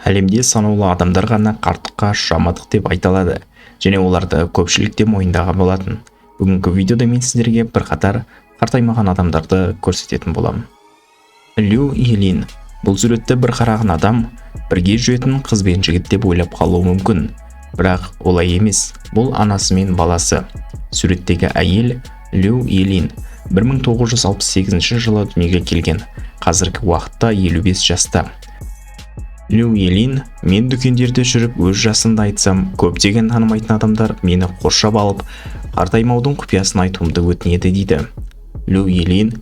Әлемде санаулы адамдар ғана қарттыққа ұшырамадық деп айта алады, және оларды көпшілікте мойындаған болатын. Бүгінгі видеода мен сіздерге бірқатар қартаймаған адамдарды көрсететін боламын. Лю Елин. Бұл суретті бір қараған адам бірге жүретін қыз бен жігіт деп ойлап қалуы мүмкін. Бірақ олай емес. Бұл анасы мен баласы. Суреттегі әйел Лю Елин 1968 жылы дүниеге келген. Қазіргі уақытта 55 жаста. Лю Елин: мен дүкендерде жүріп өз жасымды айтсам, көптеген танымайтын адамдар мені қоршап алып, қартаймаудың құпиясын айтуымды өтінеді дейді. Лю Елин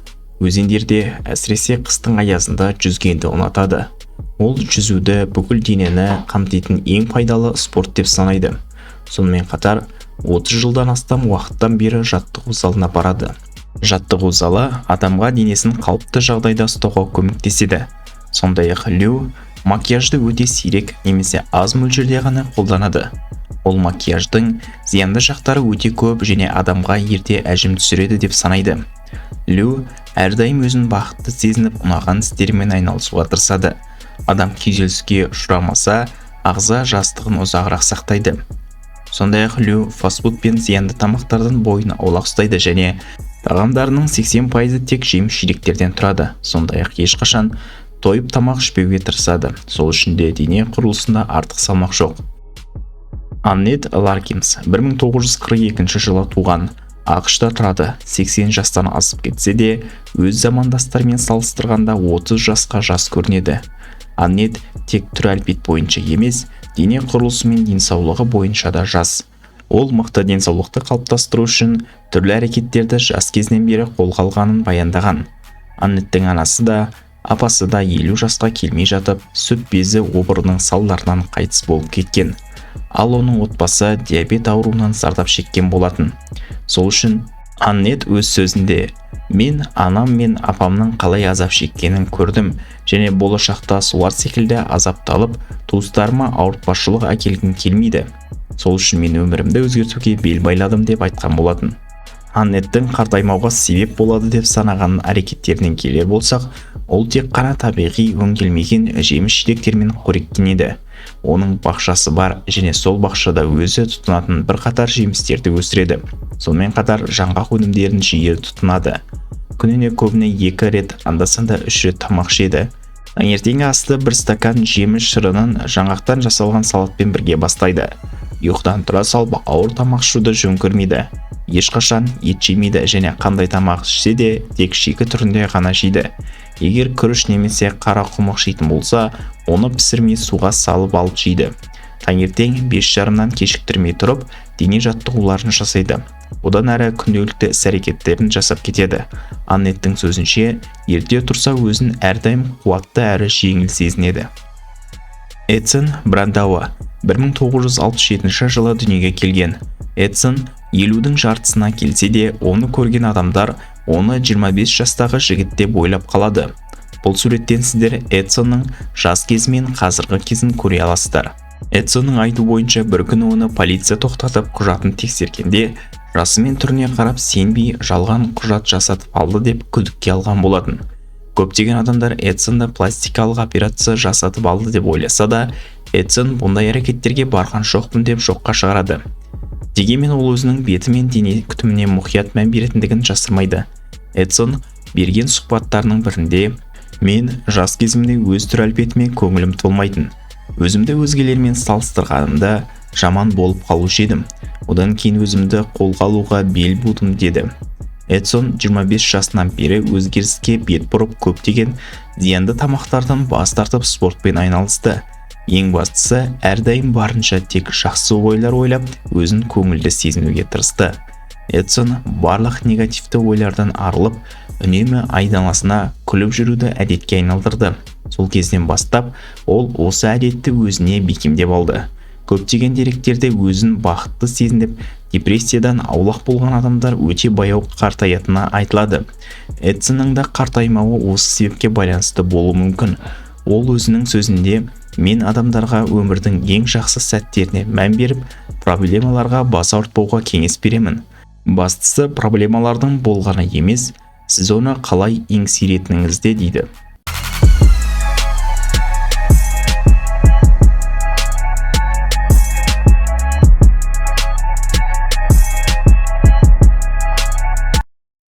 өзендерде, әсіресе қыстың аязында жүзгенді ұнатады. Ол жүзуді бүкіл денені қамтитын ең пайдалы спорт деп санайды. Сонымен қатар 30 жылдан астам уақыттан бері жаттығу залына барады. Жаттығу залы адамға денесін қалыпты жағдайда ұстауға көмектеседі. Сондай-ақ Лю макияжды өте сирек немесе аз мөлшерде ғана қолданады. Ол макияждың зиянды жақтары өте көп және адамға ерте әжім түсіреді деп санайды. Лю әрдайым өзін бақытты сезініп, ұнаған істермен айналысуға тырысады. Адам күйзеліске ұшырамаса, ағза жастығын ұзағырақ сақтайды. Сондай-ақ Лю фастфуд пен зиянды тамақтардан бойын аулақ ұстайды және тағамдарының 80% тек жеміс-жидектерден тұрады. Сондай-ақ ешқашан тойып тамақ ішпеуге тырысады. Сол үшін де дене құрылысында артық салмақ жоқ. Аннет Ларкинс 1942 жылы туған. ақш-та тұрады. 80 жастан асып кетсе де, өз замандастарымен салыстырғанда 30 жасқа жас көрінеді. Аннет тек түр әлпет бойынша емес, дене құрылысы мен денсаулығы бойынша да жас. Ол мықты денсаулықты қалыптастыру үшін түрлі әрекеттерді жас кезінен бері қолға алғанын баяндаған. Аннеттің анасы да, апасы да 50 жасқа келмей жатып, сүт безі обырының салдарынан қайтыс болып кеткен. Ал оның отбасы диабет ауруынан зардап шеккен болатын. Сол үшін Аннет өз сөзінде: мен анам мен апамның қалай азап шеккенін көрдім және болашақта солар секілді азапталып, туыстарыма ауыртпашылық әкелгім келмейді. Сол үшін мен өмірімді өзгертуге бел байладым деп айтқан болатын. Аннеттің қартаймауға себеп болады деп санаған әрекеттерінен келер болсақ, ол тек қана табиғи өңделмеген жеміс-жидектермен қоректенеді. Оның бақшасы бар және сол бақшада өзі тұтынатын бірқатар жемістерді өсіреді. Сонымен қатар жаңғақ өнімдерін жиі тұтынады. Күніне көбіне 2 рет, анда-санда 3 рет тамақ жейді. Таңертеңгі асты бір стакан жеміс шырынын жаңғақтан жасалған салатпен бірге бастайды. Ұйқыдан тұра салып ауыр тамақ ішуді жөн көрмейді. Ешқашан ет жемейді және қандай тамақ ішсе де тек шикі түрінде ғана жейді. Егер күріш немесе қара құмық жейтін болса, оны пісірмей суға салып алып жейді. Таңертең 5:30-нан кешіктірмей тұрып, дене жаттығуларын жасайды. Одан әрі күнделікті іс-әрекеттерін жасап кетеді. Аннеттің сөзінше, ерте тұрса өзін әрдайым қуатты әрі жеңіл сезінеді. Эдсон Брандауа 1967 жылы дүниеге келген. Эдсон 50-дің жартысына келсе де, оны көрген адамдар оны 25 жастағы жігіт деп ойлап қалады. Бұл суреттен сіздер Эдсонның жас кезі мен қазіргі кезін көре аласыздар. Эдсонның айту бойынша бір күні оны полиция тоқтатып құжатын тексергенде, жасы мен түріне қарап сенбей жалған құжат жасатып алды деп күдікке алған болатын. Көптеген адамдар Эдсонды пластикалық операция жасатып алды деп ойласа да, Эдсон бұндай әрекеттерге барған жоқпын деп жоққа шығарады. Дегенмен ол өзінің беті мен дене күтіміне мұқият мән беретіндігін жасырмайды. Эдсон берген сұхбаттарының бірінде: мен жас кезімде өз түр әлпетіме көңілім толмайтын. Өзімді өзгелермен салыстырғанымда жаман болып қалушы едім. Одан кейін өзімді қолға алуға бел будым деді. Эдсон 25 жасынан бері өзгеріске бет бұрып, көптеген зиянды тамақтардан бас тартып спортпен айналысты. Ең бастысы, әрдайым барынша тек жақсы ойлар ойлап, өзін көңілді сезінуге тырысты. Эдсон барлық негативті ойлардан арылып, үнемі айналасына күліп жүруді әдетке айналдырды. Сол кезден бастап, ол осы әдетті өзіне бекемдеп алды. Көптеген деректерде өзін бақытты сезініп, депрессиядан аулақ болған адамдар өте баяу қартаятыны айтылады. Эдсонның да қартаймауы осы себепке байланысты болуы мүмкін. Ол өзінің сөзінде: мен адамдарға өмірдің ең жақсы сәттеріне мән беріп, проблемаларға бас ауыртпауға кеңес беремін. Бастысы проблемалардың болғаны емес, сіз оны қалай еңсеретініңізде дейді.